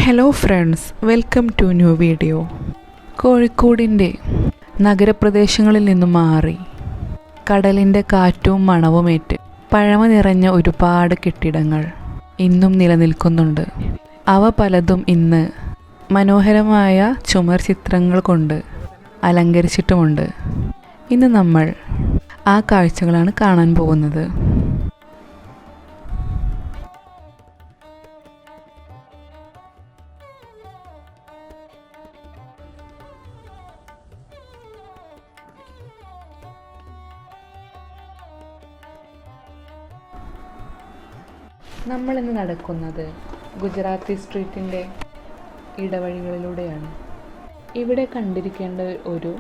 Hello friends, welcome to new video. കോഴിക്കോടിൻ്റെ നഗരപ്രദേശങ്ങളിൽ നിന്നും മാറി കടലിൻ്റെ കാറ്റും മണവുമേറ്റ് പഴമ നിറഞ്ഞ ഒരുപാട് കെട്ടിടങ്ങൾ ഇന്നും നിലനിൽക്കുന്നുണ്ട്. അവ പലതും ഇന്ന് മനോഹരമായ ചുമർ ചിത്രങ്ങൾ കൊണ്ട് അലങ്കരിച്ചിട്ടുമുണ്ട്. ഇന്ന് നമ്മൾ ആ കാഴ്ചകളാണ് കാണാൻ പോകുന്നത്. നമ്മളിന്ന് നടക്കുന്നത് ഗുജറാത്തി സ്ട്രീറ്റിൻ്റെ ഇടവഴികളിലൂടെയാണ്. ഇവിടെ കണ്ടിരിക്കേണ്ട ഒരു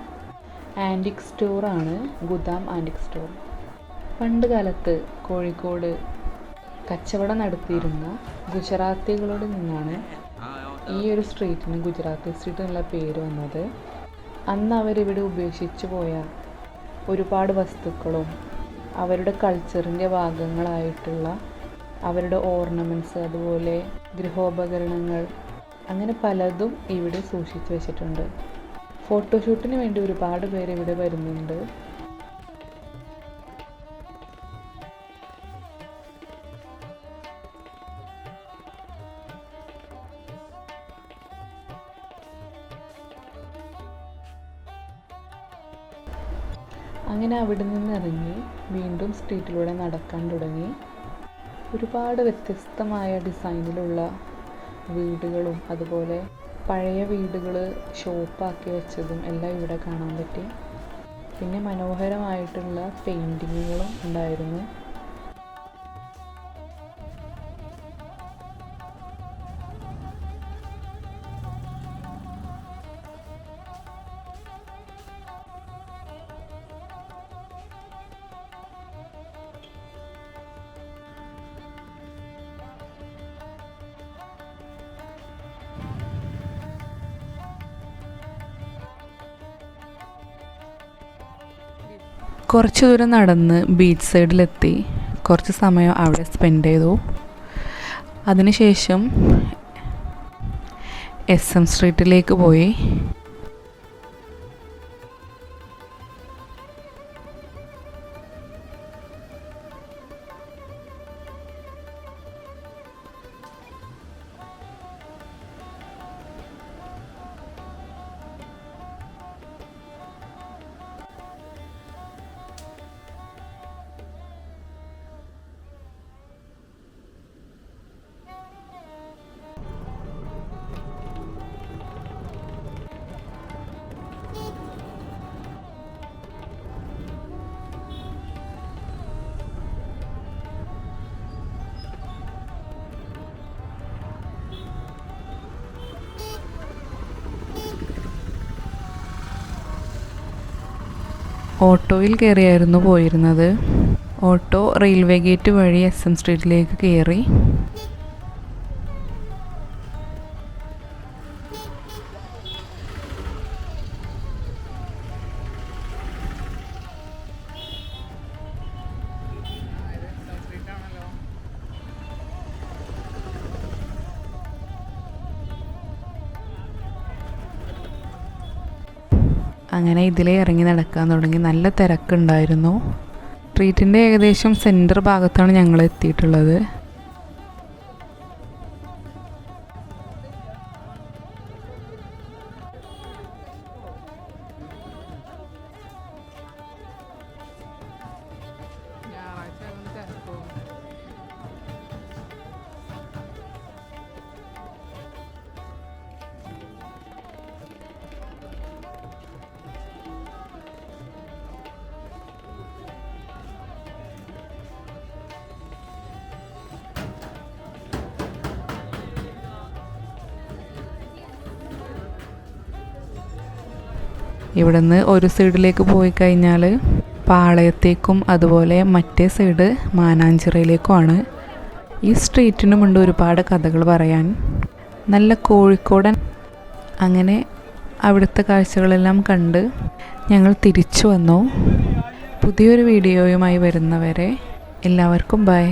ആൻറ്റിക് സ്റ്റോറാണ് ഗുദാം ആൻറ്റിക് സ്റ്റോർ. പണ്ട് കാലത്ത് കോഴിക്കോട് കച്ചവടം നടത്തിയിരുന്ന ഗുജറാത്തികളോട് നിന്നാണ് ഈ ഒരു സ്ട്രീറ്റിന് ഗുജറാത്തി സ്ട്രീറ്റ് എന്നുള്ള പേര് വന്നത്. അന്ന് അവരിവിടെ ഉപേക്ഷിച്ചു പോയ ഒരുപാട് വസ്തുക്കളും അവരുടെ കൾച്ചറിൻ്റെ ഭാഗങ്ങളായിട്ടുള്ള അവരുടെ ഓർണമെൻറ്റ്സ്, അതുപോലെ ഗൃഹോപകരണങ്ങൾ, അങ്ങനെ പലതും ഇവിടെ സൂക്ഷിച്ചു വെച്ചിട്ടുണ്ട്. ഫോട്ടോഷൂട്ടിന് വേണ്ടി ഒരുപാട് പേര് ഇവിടെ വരുന്നുണ്ട്. അങ്ങനെ അവിടെ നിന്ന് ഇറങ്ങി വീണ്ടും സ്ട്രീറ്റിലൂടെ നടക്കാൻ തുടങ്ങി. ഒരുപാട് വ്യത്യസ്തമായ ഡിസൈനിലുള്ള വീടുകളും അതുപോലെ പഴയ വീടുകൾ ഷോപ്പാക്കി വെച്ചതും എല്ലാം ഇവിടെ കാണാൻ പറ്റി. പിന്നെ മനോഹരമായിട്ടുള്ള പെയിൻറ്റിങ്ങുകളും ഉണ്ടായിരുന്നു. കുറച്ച് ദൂരം നടന്ന് ബീച്ച് സൈഡിലെത്തി കുറച്ച് സമയം അവിടെ സ്പെൻഡ് ചെയ്തു. അതിനുശേഷം SM സ്ട്രീറ്റിലേക്ക് പോയി. ഓട്ടോയിൽ കയറിയായിരുന്നു പോയിരുന്നത്. ഓട്ടോ റെയിൽവേ ഗേറ്റ് വഴി SM സ്ട്രീറ്റിലേക്ക് കയറി. അങ്ങനെ ഇതിലേ ഇറങ്ങി നടക്കാൻ തുടങ്ങി. നല്ല തിരക്കുണ്ടായിരുന്നു. സ്ട്രീറ്റിൻ്റെ ഏകദേശം സെൻറ്റർ ഭാഗത്താണ് ഞങ്ങൾ എത്തിയിട്ടുള്ളത്. ഇവിടുന്ന് ഒരു സൈഡിലേക്ക് പോയി കഴിഞ്ഞാൽ പാളയത്തേക്കും അതുപോലെ മറ്റേ സൈഡ് മാനാഞ്ചിറയിലേക്കുമാണ്. ഈ സ്ട്രീറ്റിനുമുണ്ട് ഒരുപാട് കഥകൾ പറയാൻ. നല്ല കോഴിക്കോടൻ. അങ്ങനെ അവിടുത്തെ കാഴ്ചകളെല്ലാം കണ്ട് ഞങ്ങൾ തിരിച്ചു വന്നു. പുതിയൊരു വീഡിയോയുമായി വരുന്നവരെ എല്ലാവർക്കും ബൈ.